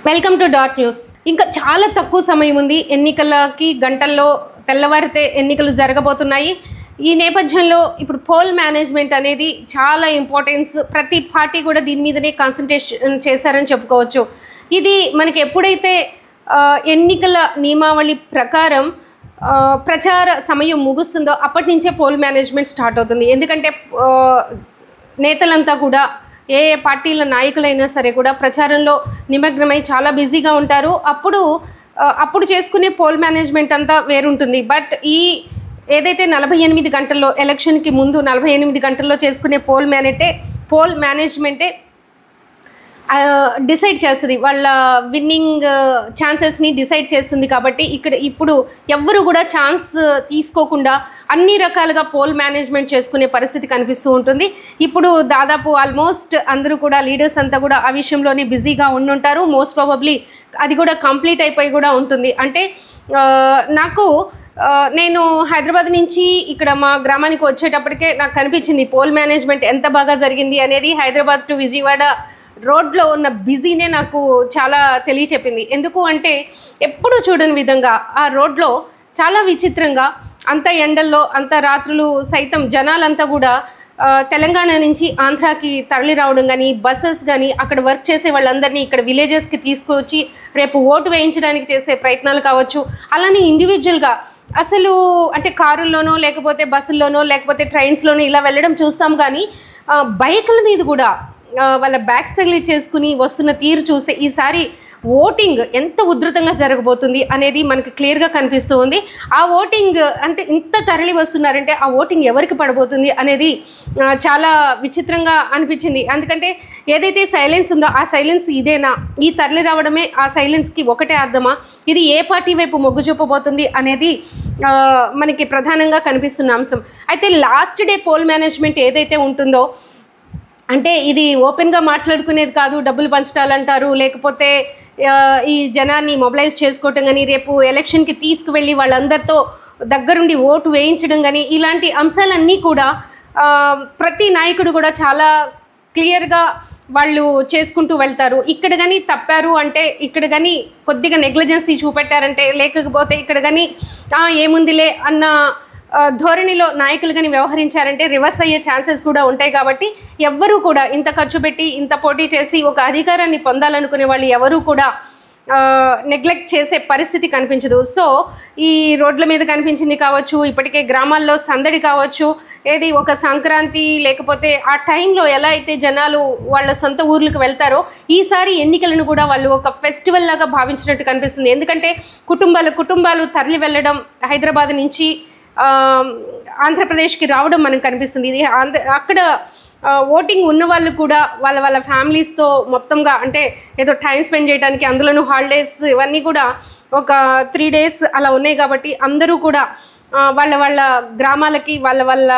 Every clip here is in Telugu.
Welcome to dot news. ఇంకా చాలా తక్కువ సమయం ఉంది. ఎన్నికలకి గంటల్లో తెల్లవారితే ఎన్నికలు జరగబోతున్నాయి. ఈ నేపథ్యంలో ఇప్పుడు పోల్ మేనేజ్మెంట్ అనేది చాలా ఇంపార్టెన్స్. ప్రతి పార్టీ కూడా దీని మీదనే కాన్సన్ట్రేషన్ చేశారని చెప్పుకోవచ్చు. ఇది మనకి ఎప్పుడైతే ఎన్నికల నియమావళి ప్రకారం ప్రచార సమయం ముగుస్తుందో అప్పటి నుంచే పోల్ మేనేజ్మెంట్ స్టార్ట్ అవుతుంది. ఎందుకంటే నేతలంతా కూడా ఏ పార్టీల నాయకులైనా సరే కూడా ప్రచారంలో నిమగ్నమై చాలా బిజీగా ఉంటారు. అప్పుడు చేసుకునే పోల్ మేనేజ్మెంట్ అంతా వేరుంటుంది. బట్ ఈ ఏదైతే 48 గంటల్లో ఎలక్షన్కి ముందు 48 గంటల్లో చేసుకునే పోల్ మేనేజ్మెంటే డిసైడ్ చేస్తుంది, వాళ్ళ విన్నింగ్ ఛాన్సెస్ని డిసైడ్ చేస్తుంది. కాబట్టి ఇప్పుడు ఎవ్వరు కూడా ఛాన్స్ తీసుకోకుండా అన్ని రకాలుగా పోల్ మేనేజ్మెంట్ చేసుకునే పరిస్థితి కనిపిస్తూ ఉంటుంది. ఇప్పుడు దాదాపు ఆల్మోస్ట్ అందరూ కూడా లీడర్స్ అంతా కూడా ఆ విషయంలోనే బిజీగా ఉండుంటారు. మోస్ట్ ప్రాబబ్లీ అది కూడా కంప్లీట్ అయిపోయి కూడా ఉంటుంది. అంటే నేను హైదరాబాద్ నుంచి ఇక్కడ మా గ్రామానికి వచ్చేటప్పటికే నాకు కనిపించింది పోల్ మేనేజ్మెంట్ ఎంత బాగా జరిగింది అనేది. హైదరాబాద్ టు విజయవాడ రోడ్లో ఉన్న బిజీనే నాకు చాలా తెలియచెప్పింది. ఎందుకు అంటే ఎప్పుడు చూడని విధంగా ఆ రోడ్లో చాలా విచిత్రంగా అంత ఎండల్లో అంత రాత్రులు సైతం జనాలంతా కూడా తెలంగాణ నుంచి ఆంధ్రాకి తరలి రావడం కానీ, బస్సెస్ కానీ అక్కడ వర్క్ చేసే వాళ్ళందరినీ ఇక్కడ విలేజెస్కి తీసుకువచ్చి రేపు ఓటు వేయించడానికి చేసే ప్రయత్నాలు కావచ్చు. అలానే ఇండివిజువల్గా అసలు అంటే కారుల్లోనో లేకపోతే బస్సుల్లోనో లేకపోతే ట్రైన్స్లోనో ఇలా వెళ్ళడం చూస్తాం. కానీ బైకుల మీద కూడా వాళ్ళ బ్యాగ్స్ తగిలించేసుకుని వస్తున్న తీరు చూస్తే ఈసారి ఓటింగ్ ఎంత ఉధృతంగా జరగబోతుంది అనేది మనకి క్లియర్గా కనిపిస్తూ ఉంది. ఆ ఓటింగ్ అంటే ఇంత తరలి వస్తున్నారంటే ఆ ఓటింగ్ ఎవరికి పడబోతుంది అనేది చాలా విచిత్రంగా అనిపించింది. ఎందుకంటే ఏదైతే సైలెన్స్ ఉందో ఆ సైలెన్స్ ఇదేనా, ఈ తరలి రావడమే ఆ సైలెన్స్కి ఒకటే అర్థమా, ఇది ఏ పార్టీ వైపు మొగ్గు చూపబోతుంది అనేది మనకి ప్రధానంగా కనిపిస్తున్న అంశం. అయితే లాస్ట్ డే పోల్ మేనేజ్మెంట్ ఏదైతే ఉంటుందో అంటే ఇది ఓపెన్గా మాట్లాడుకునేది కాదు. డబ్బులు పంచడాలంటారు, లేకపోతే ఈ జనాన్ని మొబిలైజ్ చేసుకోవటం కానీ, రేపు ఎలక్షన్కి తీసుకువెళ్ళి వాళ్ళందరితో దగ్గరుండి ఓటు వేయించడం కానీ, ఇలాంటి అంశాలన్నీ కూడా ప్రతి నాయకుడు కూడా చాలా క్లియర్గా వాళ్ళు చేసుకుంటూ వెళ్తారు. ఇక్కడ కానీ తప్పారు అంటే, ఇక్కడ కానీ కొద్దిగా నెగ్లిజెన్సీ చూపెట్టారంటే, లేకపోతే ఇక్కడ కానీ ఏముందిలే అన్న ధోరణిలో నాయకులు కానీ వ్యవహరించారంటే రివర్స్ అయ్యే ఛాన్సెస్ కూడా ఉంటాయి. కాబట్టి ఎవ్వరూ కూడా ఇంత ఖర్చు పెట్టి ఇంత పోటీ చేసి ఒక అధికారాన్ని పొందాలనుకునే వాళ్ళు ఎవరూ కూడా నెగ్లెక్ట్ చేసే పరిస్థితి కనిపించదు. సో ఈ రోడ్ల మీద కనిపించింది కావచ్చు, ఇప్పటికే గ్రామాల్లో సందడి కావచ్చు, ఏది ఒక సంక్రాంతి లేకపోతే ఆ టైంలో ఎలా అయితే జనాలు వాళ్ళ సొంత ఊర్లకు వెళ్తారో ఈసారి ఎన్నికలను కూడా వాళ్ళు ఒక ఫెస్టివల్ లాగా భావించినట్టు కనిపిస్తుంది. ఎందుకంటే కుటుంబాలు తరలి వెళ్ళడం, హైదరాబాద్ నుంచి ఆంధ్రప్రదేశ్కి రావడం మనకు కనిపిస్తుంది. ఇది అక్కడ ఓటింగ్ ఉన్న వాళ్ళు కూడా వాళ్ళ ఫ్యామిలీస్తో మొత్తంగా అంటే ఏదో టైం స్పెండ్ చేయడానికి, అందులోనూ హాలిడేస్ ఇవన్నీ కూడా ఒక 3 days అలా ఉన్నాయి. కాబట్టి అందరూ కూడా వాళ్ళ గ్రామాలకి వాళ్ళ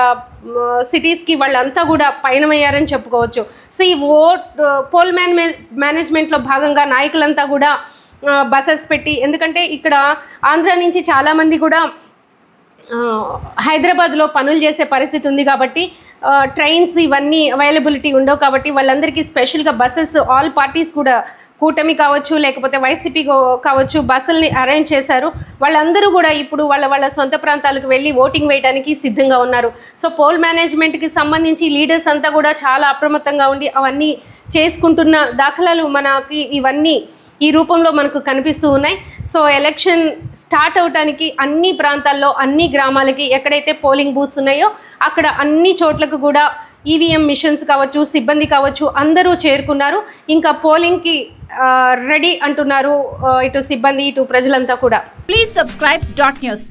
సిటీస్కి వాళ్ళంతా కూడా పయనమయ్యారని చెప్పుకోవచ్చు. సో ఈ పోల్ మేనేజ్మెంట్లో భాగంగా నాయకులంతా కూడా బసెస్ పెట్టి, ఎందుకంటే ఇక్కడ ఆంధ్ర నుంచి చాలామంది కూడా హైదరాబాద్లో పనులు చేసే పరిస్థితి ఉంది. కాబట్టి ట్రైన్స్ ఇవన్నీ అవైలబిలిటీ ఉండవు. కాబట్టి వాళ్ళందరికీ స్పెషల్గా బస్సెస్ ఆల్ పార్టీస్ కూడా కూటమి కావచ్చు లేకపోతే వైసీపీ కావచ్చు బస్సుల్ని అరేంజ్ చేశారు. వాళ్ళందరూ కూడా ఇప్పుడు వాళ్ళ సొంత ప్రాంతాలకు వెళ్ళి ఓటింగ్ వేయడానికి సిద్ధంగా ఉన్నారు. సో పోల్ మేనేజ్మెంట్కి సంబంధించి లీడర్స్ అంతా కూడా చాలా అప్రమత్తంగా ఉండి అవన్నీ చేసుకుంటున్న దాఖలాలు మనకి ఇవన్నీ ఈ రూపంలో మనకు కనిపిస్తూ ఉన్నాయి. సో ఎలక్షన్ స్టార్ట్ అవడానికి అన్ని ప్రాంతాల్లో అన్ని గ్రామాలకి ఎక్కడైతే పోలింగ్ బూత్స్ ఉన్నాయో అక్కడ అన్ని చోట్లకు కూడా ఈవీఎం మిషన్స్ కావచ్చు, సిబ్బంది కావచ్చు, అందరూ చేరుకున్నారు. ఇంకా పోలింగ్కి రెడీ అంటున్నారు ఇటు సిబ్బంది ఇటు ప్రజలంతా కూడా. Please subscribe dot news.